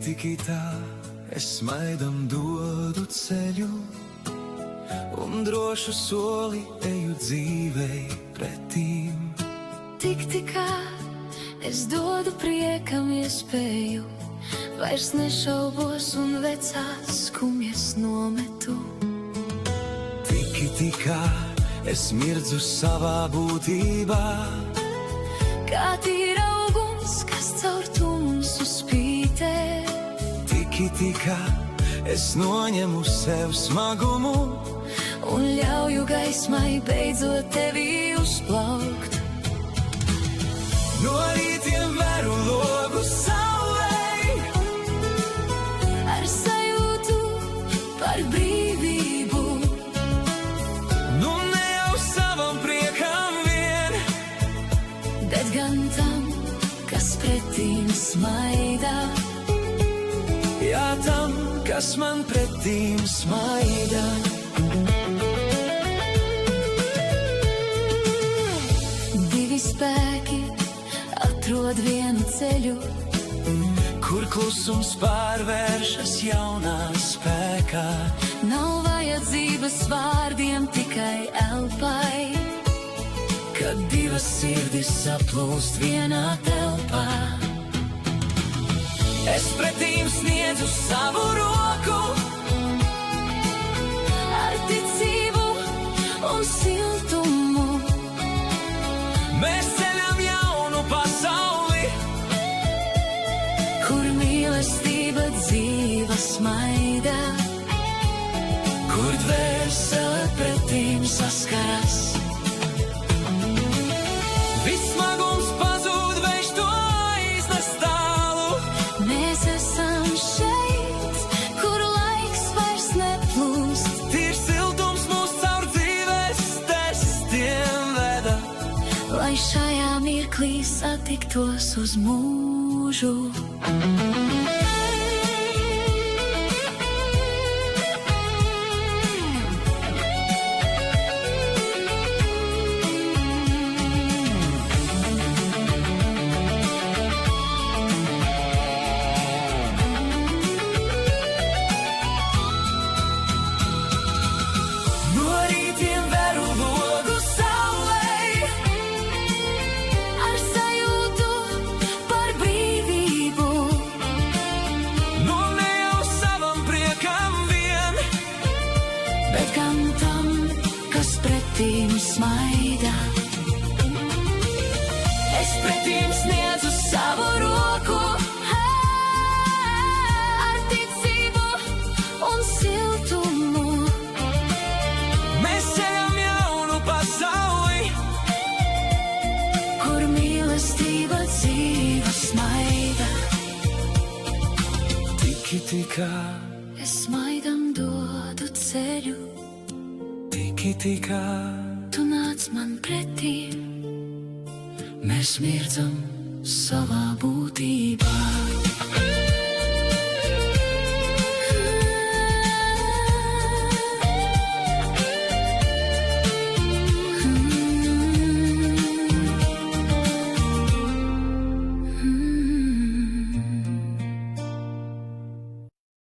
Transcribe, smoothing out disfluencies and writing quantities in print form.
tiki tā, es maidam dodu ceļu, un drošu soli eju dzīvei pretīm. Tikā es dodu priekam iespēju, vairs nešaubos un vecās skumjas nometu. Tikā es mirdzu savā būtībā, kā tīra uguns, kas caur tumsu spītē. Tikā es noņemu sev smagumu, un ļauju gaismai beidzot tevi uzplaukt. No rītiem veru logu saulei, ar sajūtu par brīvību. Nu ne jau savam priekam vien, bet gan tam, kas pretīm smaida. Jā, tam, kas man pretīm smaida. Divi spēki atrod vienu ceļu, kur klusums pārvēršas jaunā spēkā. nav vajadzības vārdiem, tikai elpai, Kad divas sirdis saplūst vienā telpā, es pretīm sniedzu savu roku, ar ticību un siltumu. mēs ceļam jaunu pasauli, Kur mīlestība dzīva smaida, kur dvēsele pretīm saskaras. Viss smagums pazūd, vējš to aiznes tālu. mēs esam šeit, kur laiks vairs neplūst. Tīrs siltums mūs caur dzīves testiem veda, Lai šajā mirklī satiktos uz mūžu. no rītiem veru logu saulei, Ar sajūtu par brīvību. nu ne jau savam priekam vien, Bet gan tam, kas pretīm smaida. es pretīm sniedzu savu roku, Ar ticību un siltumu. mēs ceļam jaunu pasauli, Kur mīlestība dzīva smaida. tikā, Es maidam dodu ceļu, tikā, tu nāc man pretī. Mēs mirdzam savā būtībā.